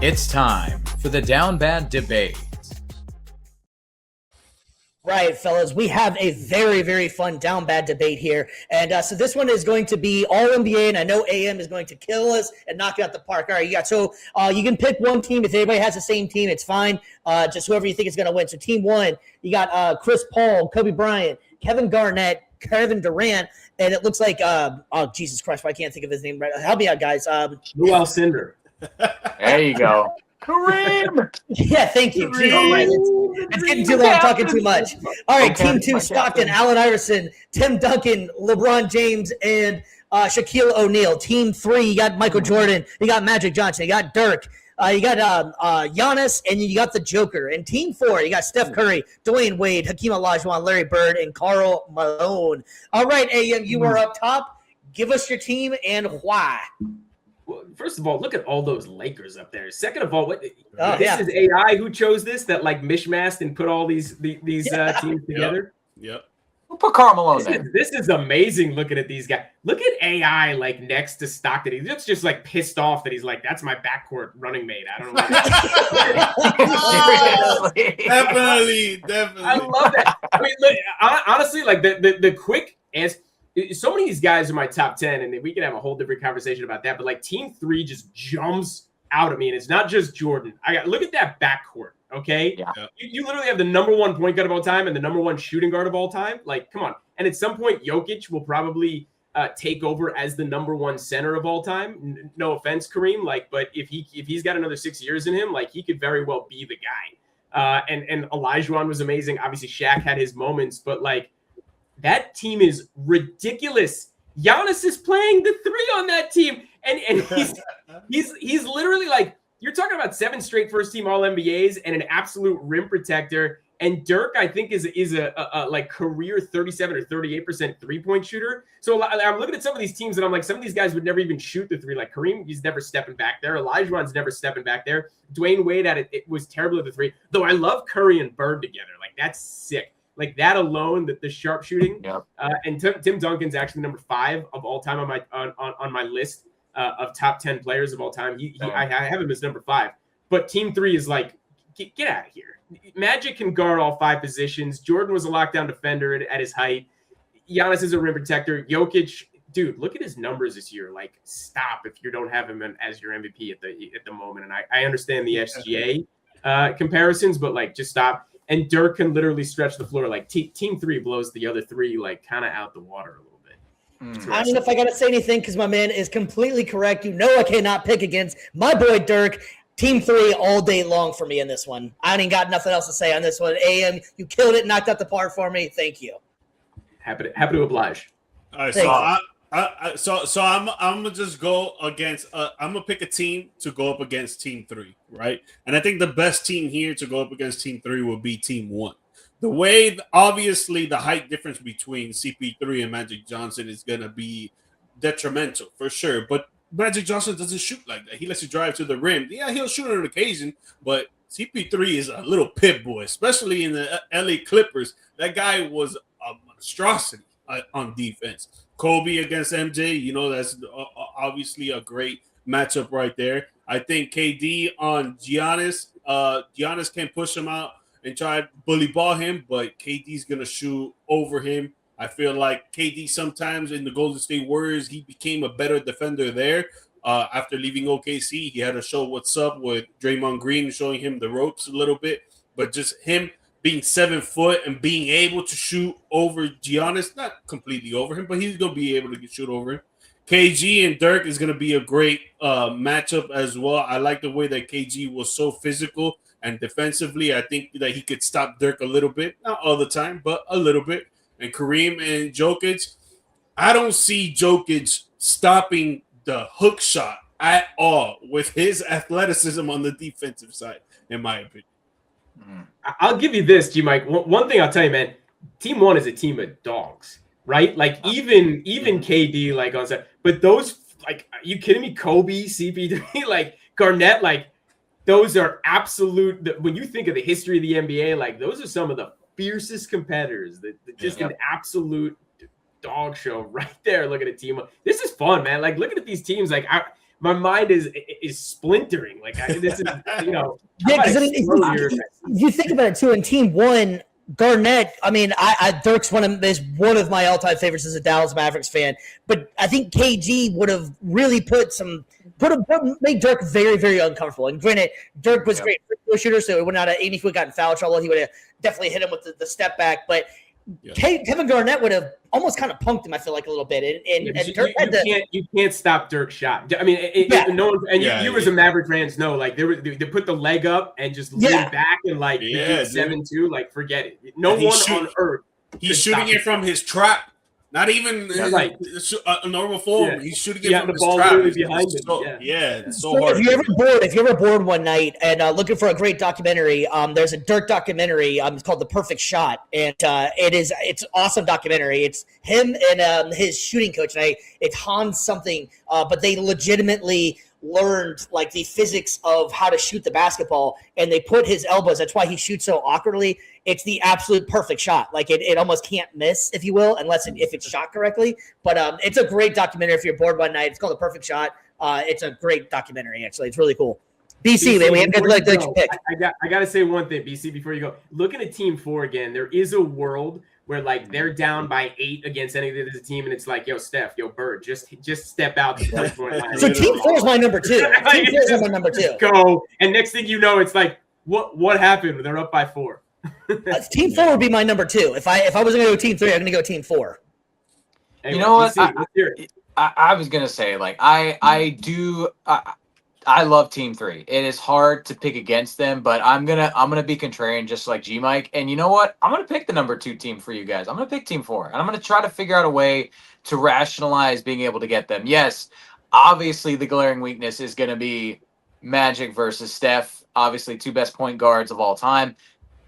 It's time for the Down Bad Debate. Right, fellas, we have a very, very fun down bad debate here. And so this one is going to be all NBA, and I know AM is going to kill us and knock it out the park. All right, you can pick one team. If everybody has the same team, it's fine. Just whoever you think is going to win. So team one, you got Chris Paul, Kobe Bryant, Kevin Garnett, Kevin Durant, and it looks like, Jesus Christ, I can't think of his name right. Help me out, guys. Joel Cinder. There you go. Kareem! Yeah, thank you. It's getting too late. I'm talking too much. All right, team two, Stockton, Allen Iverson, Tim Duncan, LeBron James, and Shaquille O'Neal. Team three, you got Michael Jordan, you got Magic Johnson, you got Dirk, you got Giannis, and you got the Joker. And team four, you got Steph Curry, Dwayne Wade, Hakeem Olajuwon, Larry Bird, and Karl Malone. All right, AM, you are up top. Give us your team and why. Well, first of all, look at all those Lakers up there. Second of all, is AI who chose this, that like mishmashed and put all these teams together? Yep. We'll put Karl Malone there. This is amazing looking at these guys. Look at AI like next to Stockton. He looks just like pissed off that he's like, that's my backcourt running mate. I don't know. Definitely. I love that. I mean, look, honestly, like the quick answer. So many of these guys are my top 10, and we can have a whole different conversation about that. But like team three just jumps out at me, and it's not just Jordan. Look at that backcourt, okay? Yeah. You literally have the number one point guard of all time and the number one shooting guard of all time. Like, come on. And at some point, Jokic will probably take over as the number one center of all time. No offense, Kareem, but if he's got another 6 years in him, like he could very well be the guy. And Olajuwon was amazing. Obviously, Shaq had his moments, but like. That team is ridiculous. Giannis is playing the three on that team, and he's literally like, you're talking about 7 straight first team All NBAs and an absolute rim protector. And Dirk, I think, is a like career 37 or 38% 3-point shooter. So I'm looking at some of these teams, and I'm like, some of these guys would never even shoot the three. Like Kareem, he's never stepping back there. Olajuwon's never stepping back there. Dwayne Wade it was terrible at the three. Though I love Curry and Bird together. Like that's sick. Like that alone, the sharpshooting. Yep. And Tim Duncan's actually number 5 of all time on my list of top 10 players of all time. I have him as number 5. But team 3 is like, get out of here. Magic can guard all 5 positions. Jordan was a lockdown defender at his height. Giannis is a rim protector. Jokic, dude, look at his numbers this year. Like, stop if you don't have him as your MVP at the moment. And I understand the SGA comparisons, but like, just stop. And Dirk can literally stretch the floor. Like team 3 blows the other 3 like kind of out the water a little bit. I don't know if I got to say anything because my man is completely correct. You know I cannot pick against my boy Dirk. Team 3 all day long for me in this one. I ain't got nothing else to say on this one. AM, you killed it, knocked out the park for me. Thank you. Happy to oblige. All right, so I'm gonna just go against. I'm gonna pick a team to go up against Team 3, right? And I think the best team here to go up against Team 3 will be Team 1. The way, obviously, the height difference between CP3 and Magic Johnson is gonna be detrimental for sure. But Magic Johnson doesn't shoot like that. He lets you drive to the rim. Yeah, he'll shoot on occasion, but CP3 is a little pit boy, especially in the LA Clippers. That guy was a monstrosity on defense. Kobe against MJ, that's obviously a great matchup right there. I think KD on Giannis. Giannis can push him out and try to bully ball him, but KD's going to shoot over him. I feel like KD sometimes in the Golden State Warriors, he became a better defender there. After leaving OKC, he had to show what's up with Draymond Green, showing him the ropes a little bit. But just him being 7 foot and being able to shoot over Giannis, not completely over him, but he's going to be able to shoot over him. KG and Dirk is going to be a great matchup as well. I like the way that KG was so physical and defensively. I think that he could stop Dirk a little bit, not all the time, but a little bit. And Kareem and Jokic, I don't see Jokic stopping the hook shot at all with his athleticism on the defensive side, in my opinion. I'll give you this, G-Mike. One thing I'll tell you, man, Team 1 is a team of dogs, right? Like even KD, like on set, but those, like, are you kidding me? Kobe, CP3, like Garnett, like those are absolute. When you think of the history of the NBA, like those are some of the fiercest competitors. Just an absolute dog show right there. Looking at Team 1. This is fun, man. Like looking at these teams, like my mind is splintering. Like this is, Yeah, because I mean, if you think about it too, in Team 1, Garnett. I mean, Dirk's one of my all-time favorites as a Dallas Mavericks fan. But I think KG would have really made Dirk very, very uncomfortable. And granted, Dirk was great free throw shooter, so it would not have, even if we got in foul trouble, he would have definitely hit him with the step back. But Kevin Garnett would have almost kind of punked him, I feel like, a little bit. And Dirk you can't stop Dirk's shot. I mean, you as a Maverick fans know, like they put the leg up and just lean back and like 7-2, like forget it. No one on earth. He's shooting it from his trap. Not even a normal form. He's shooting it from the his ball trap. really behind him. It's so hard. If you're ever bored one night and looking for a great documentary, there's a Dirk documentary. It's called The Perfect Shot, and it's an awesome documentary. It's him and his shooting coach, and it's Hans something, but they legitimately learned like the physics of how to shoot the basketball, and they put his elbows. That's why he shoots so awkwardly. It's the absolute perfect shot. Like it almost can't miss, if you will, if it's shot correctly. But it's a great documentary if you're bored one night. It's called The Perfect Shot. It's a great documentary, actually. It's really cool. BC, man, we have to let you pick. I got to say one thing, BC, before you go. Looking at Team 4 again, there is a world where like they're down by 8 against any of the team, and it's like, yo, Steph, yo, Bird, just step out the 3-point line. So Team 4 is my number 2. Team 4 is my number 2. Go, and next thing you know, it's like, what happened? They're up by 4. Team 4 would be my number 2. If I wasn't going to go Team 3, I'm going to go Team 4. Anyway, you know what? I was gonna say, like, I love Team 3. It is hard to pick against them, but I'm gonna be contrarian, just like G Mike. And you know what? I'm gonna pick the number 2 team for you guys. I'm gonna pick Team 4, and I'm gonna try to figure out a way to rationalize being able to get them. Yes, obviously the glaring weakness is gonna be Magic versus Steph. Obviously, 2 best point guards of all time.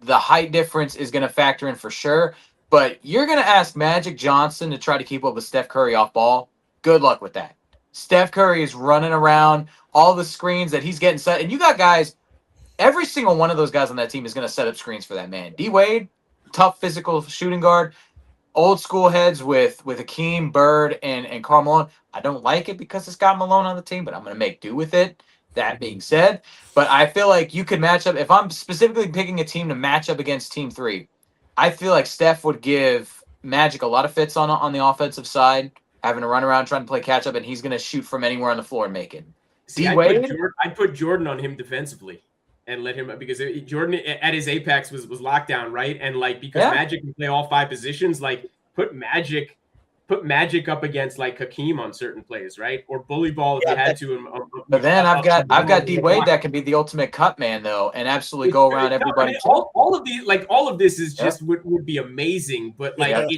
The height difference is gonna factor in for sure. But you're gonna ask Magic Johnson to try to keep up with Steph Curry off ball. Good luck with that. Steph Curry is running around, all the screens that he's getting set. And you got guys, every single one of those guys on that team is going to set up screens for that man. D-Wade, tough physical shooting guard. Old school heads with Hakeem, Bird, and Karl Malone. I don't like it because it's got Malone on the team, but I'm going to make do with it. That being said, but I feel like you could match up. If I'm specifically picking a team to match up against Team 3, I feel like Steph would give Magic a lot of fits on the offensive side, having to run around trying to play catch up, and he's going to shoot from anywhere on the floor and make it. See, I'd put Jordan on him defensively and let him, because Jordan at his apex was lockdown, right? And like, because Magic can play all 5 positions, like put Magic up against like Hakeem on certain plays, right? Or bully ball if you had to. But then I've got D-Wade that can be the ultimate cut man though, and absolutely go around everybody. I mean, all of this is just would be amazing, but like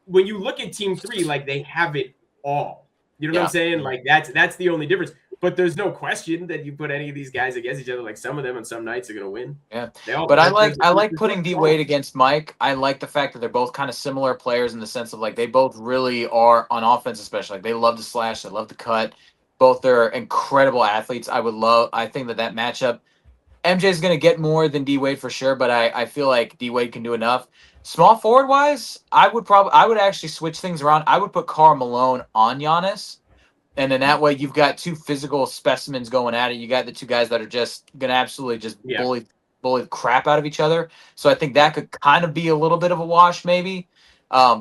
when you look at Team 3, like they have it all. You know what I'm saying? Like that's the only difference. But there's no question that you put any of these guys against each other. Like some of them on some nights are gonna win. Yeah. But I like putting D-Wade against Mike. I like the fact that they're both kind of similar players in the sense of like they both really are on offense, especially. Like they love to slash, they love to cut. Both are incredible athletes. I think that matchup, MJ's gonna get more than D-Wade for sure, but I feel like D-Wade can do enough. Small forward wise, I would actually switch things around. I would put Karl Malone on Giannis. And then that way you've got 2 physical specimens going at it. You got the 2 guys that are just going to absolutely just bully the crap out of each other. So I think that could kind of be a little bit of a wash maybe. I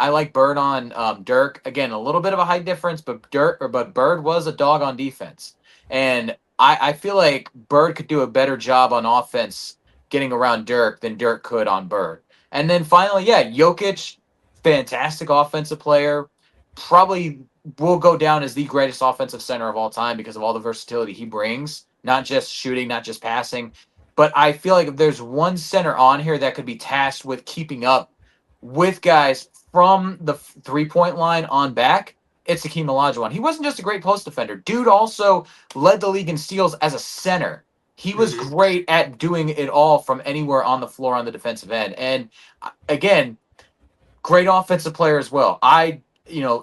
like Bird on Dirk. Again, a little bit of a height difference, but Bird was a dog on defense. And I feel like Bird could do a better job on offense getting around Dirk than Dirk could on Bird. And then finally, Jokic, fantastic offensive player, probably will go down as the greatest offensive center of all time because of all the versatility he brings, not just shooting, not just passing. But I feel like if there's one center on here that could be tasked with keeping up with guys from the 3-point line on back, it's Hakeem Olajuwon. He wasn't just a great post defender. Dude also led the league in steals as a center. He was great at doing it all from anywhere on the floor on the defensive end. And again, great offensive player as well.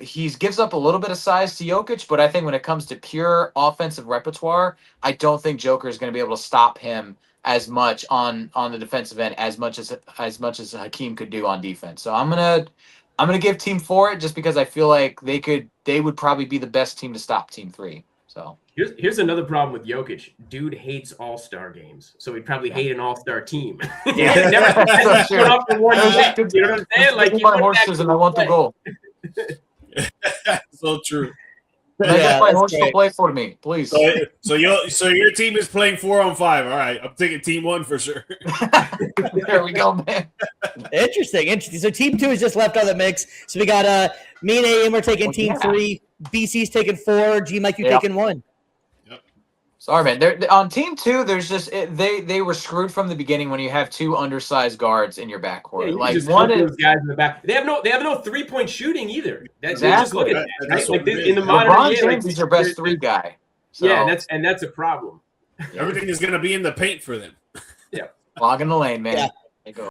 He gives up a little bit of size to Jokic, but I think when it comes to pure offensive repertoire, I don't think Joker is going to be able to stop him as much on the defensive end as much as Hakeem could do on defense. So I'm gonna I'm gonna give Team 4 just because I feel like they would probably be the best team to stop Team 3. So here's another problem with Jokic. Dude hates all-star games, so he'd probably hate an all-star team. Yeah, never that's put up for one That's game. You know what I'm saying? Like my horses and I want the goal. So true. Can I Yeah, get my that's horse to great. play for me, please? So your team is playing 4-on-5. All right, I'm taking Team 1 for sure. There we go, man. Interesting. So team 2 is just left out of the mix. So we got me and AM are taking team 3. BC's taking 4. G Mike, you taking 1. Sorry, man. On Team 2, there's just they were screwed from the beginning when you have 2 undersized guards in your backcourt. Yeah, you like just one those guys in the back. They have no 3-point shooting either. Just look at that. That's Right? Like what it in the is. modern LeBron day, James is your best 3 guy. So, yeah, that's a problem. Everything is going to be in the paint for them. log in the lane, man. Yeah. There you go.